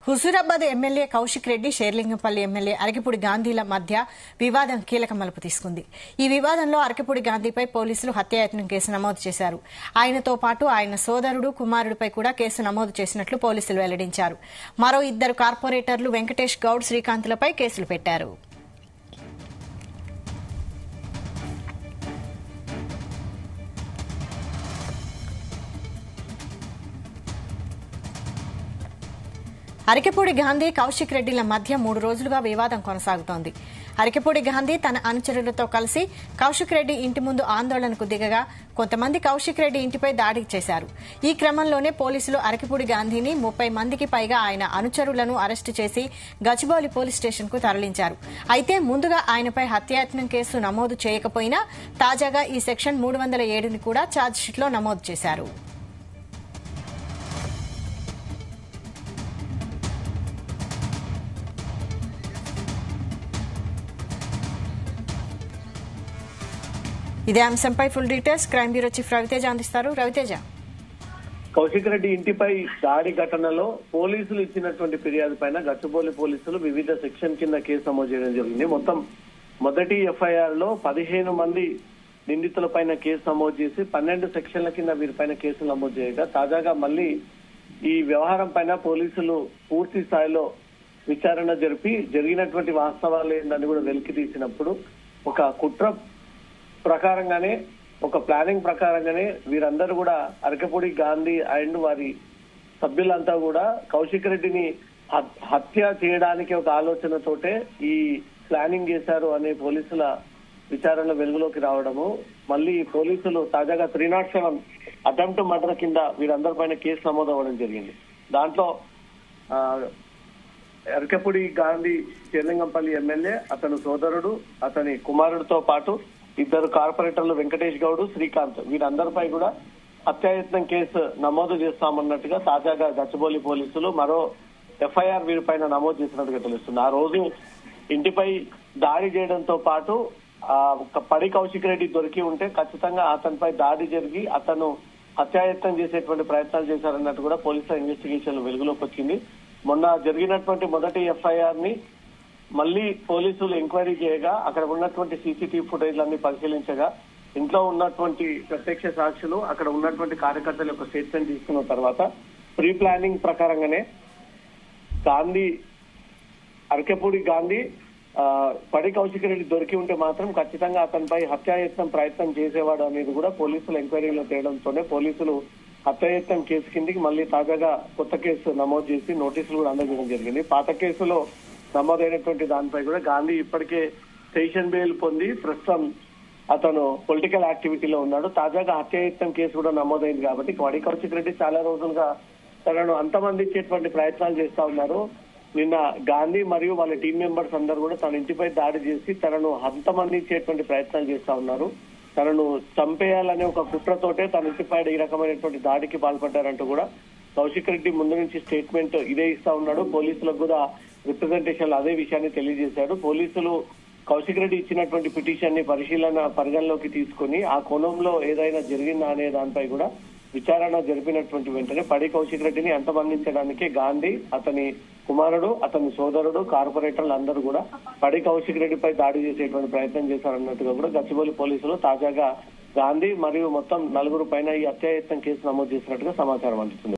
Huzurabad MLA Kaushik Reddy, Serilingampally MLA Arekapudi గాంధీల మధ్య వివాదం కీలక మలుపు తీసుకుంది. ఈ వివాదంలో అరకిపూడి గాంధీపై పోలీసులు హత్యాయత్నం కేసు నమోదు చేశారు. ఆయనతో పాటు ఆయన సోదరుడు, కుమారుడిపై కూడా కేసు నమోదు చేసినట్లు పోలీసులు వెల్లడించారు. మరో ఇద్దరు కార్పొరేటర్లు వెంకటేష్ గౌడ్, శ్రీకాంత్లపై కేసులు పెట్టారు. అరకిపూడి గాంధీ, కౌశిక్ రెడ్డిల మధ్య 3 రోజులుగా వివాదం కొనసాగుతోంది. అరకిపూడి గాంధీ తన అనుచరులతో కలిసి కౌశిక్ రెడ్డి ఇంటి ముందు ఆందోళనకు దిగగా కొంతమంది కౌశిక్ రెడ్డి ఇంటిపై దాడి చేశారు. ఈ క్రమంలోనే పోలీసులు అరకిపూడి గాంధీని 30 మందికి పైగా ఆయన అనుచరులను అరెస్టు చేసి గచ్చిబౌలి పోలీస్ స్టేషన్ కు తరలించారు. అయితే ముందుగా ఆయనపై హత్యాయత్నం కేసు నమోదు చేయకపోయినా తాజాగా ఈ సెక్షన్ 307ని కూడా ఛార్జిషీట్లో నమోదు చేశారు. ఇదే అంశంపై full details crime bureau chief Raviteja అందిస్తారు. రవితేజ, కౌశిక్ రెడ్డి ఇంటిపై దాడి ఘటనలో పోలీసులు ఇచ్చినటువంటి ఫిర్యాదు పైన గచ్చిబౌలి పోలీసులు వివిధ సెక్షన్ కింద కేసు నమోదు చేయడం జరిగింది. మొత్తం మొదటి ఎఫ్ఐఆర్ లో 15 మంది నిందితుల పైన కేసు నమోదు చేసి 12 సెక్షన్ల కింద వీరిపైన కేసులు నమోదు చేయగా తాజాగా మళ్లీ ఈ వ్యవహారం పైన పోలీసులు పూర్తి స్థాయిలో విచారణ జరిపి జరిగినటువంటి వాస్తవాలు ఏంటని కూడా వెలికి తీసినప్పుడు ఒక కుట్ర ప్రకారంగానే, ఒక ప్లానింగ్ ప్రకారంగానే వీరందరూ కూడా అరకపూడి గాంధీ అండ్ వారి సభ్యులంతా కూడా కౌశిక్ రెడ్డిని హత్య చేయడానికి ఒక ఆలోచనతోటే ఈ ప్లానింగ్ చేశారు అనే పోలీసుల విచారణ వెలుగులోకి రావడము, మళ్ళీ పోలీసులు తాజాగా 307 అటెంప్ట్ మర్డర్ కింద వీరందరిపైన కేసు నమోదు అవ్వడం జరిగింది. దాంట్లో అరకపూడి గాంధీ షేర్లింగంపల్లి ఎమ్మెల్యే, అతని సోదరుడు, అతని కుమారుడితో పాటు ఇద్దరు కార్పొరేటర్లు వెంకటేష్ గౌడ్, శ్రీకాంత్ వీరందరిపై కూడా హత్యాయత్నం కేసు నమోదు చేస్తామన్నట్టుగా తాజాగా గచ్చిబౌలి పోలీసులు మరో ఎఫ్ఐఆర్ వీరిపైన నమోదు చేసినట్టుగా తెలుస్తుంది. ఆ రోజు ఇంటిపై దాడి చేయడంతో పాటు పడి కౌశిక్ రెడ్డి దొరికి ఉంటే ఖచ్చితంగా అతనిపై దాడి జరిగి అతను హత్యాయత్నం చేసేటువంటి ప్రయత్నాలు చేశారన్నట్టు కూడా పోలీసుల ఇన్వెస్టిగేషన్ వెలుగులోకి వచ్చింది. మొన్న జరిగినటువంటి మొదటి ఎఫ్ఐఆర్ ని మళ్లీ పోలీసులు ఎంక్వైరీ చేయగా అక్కడ ఉన్నటువంటి సీసీటీవీ ఫుటేజ్లన్నీ పరిశీలించగా ఇంట్లో ఉన్నటువంటి ప్రత్యక్ష సాక్షులు, అక్కడ ఉన్నటువంటి కార్యకర్తల యొక్క స్టేట్మెంట్ తీసుకున్న తర్వాత ప్రీ ప్లానింగ్ ప్రకారంగానే అరకపూడి గాంధీ పడి కౌశిక్ రెడ్డి దొరికి ఉంటే మాత్రం ఖచ్చితంగా అతనిపై హత్యాయత్నం ప్రయత్నం చేసేవాడు అనేది కూడా పోలీసులు ఎంక్వైరీలో తేయడంతోనే పోలీసులు హత్యాయత్నం కేసు కిందికి మళ్లీ తాజాగా కొత్త కేసు నమోదు చేసి నోటీసులు కూడా అందజేయడం జరిగింది. పాత కేసులో నమోదైనటువంటి దానిపై కూడా గాంధీ ఇప్పటికే స్టేషన్ బెయిల్ పొంది ప్రస్తుతం అతను పొలిటికల్ యాక్టివిటీలో ఉన్నాడు. తాజాగా హత్యాయత్నం కేసు కూడా నమోదైంది కాబట్టి పడి కౌశిక్ రెడ్డి చాలా రోజులుగా తనను అంతమందించేటువంటి ప్రయత్నాలు చేస్తా ఉన్నారు. నిన్న గాంధీ మరియు వాళ్ళ టీం మెంబర్స్ అందరూ కూడా తన ఇంటిపై దాడి చేసి తనను అంతమందించేటువంటి ప్రయత్నాలు చేస్తా ఉన్నారు. తనను చంపేయాలనే ఒక కుట్రతోటే తన ఇంటిపై ఈ రకమైనటువంటి దాడికి పాల్పడ్డారంటూ కూడా కౌశిక్ రెడ్డి ముందు నుంచి స్టేట్మెంట్ ఇదే ఇస్తా ఉన్నాడు. పోలీసులకు కూడా రిప్రజెంటేషన్ అదే విషయాన్ని తెలియజేశాడు. పోలీసులు కౌశిక్ రెడ్డి ఇచ్చినటువంటి పిటిషన్ ని పరిగణలోకి తీసుకుని ఆ కోణంలో ఏదైనా జరిగిందా అనే దానిపై కూడా విచారణ జరిపినటువంటి వెంటనే పడి కౌశిక్ రెడ్డిని అంతమందించడానికి గాంధీ, అతని కుమారుడు, అతని సోదరుడు, కార్పొరేటర్లు అందరూ కూడా పడి కౌశిక్ రెడ్డిపై దాడి చేసేటువంటి ప్రయత్నం చేశారన్నట్టుగా కూడా గచ్చిబౌలి పోలీసులు తాజాగా గాంధీ మరియు మొత్తం 4 పైన ఈ హత్యాయత్నం కేసు నమోదు చేసినట్టుగా సమాచారం అందుతుంది.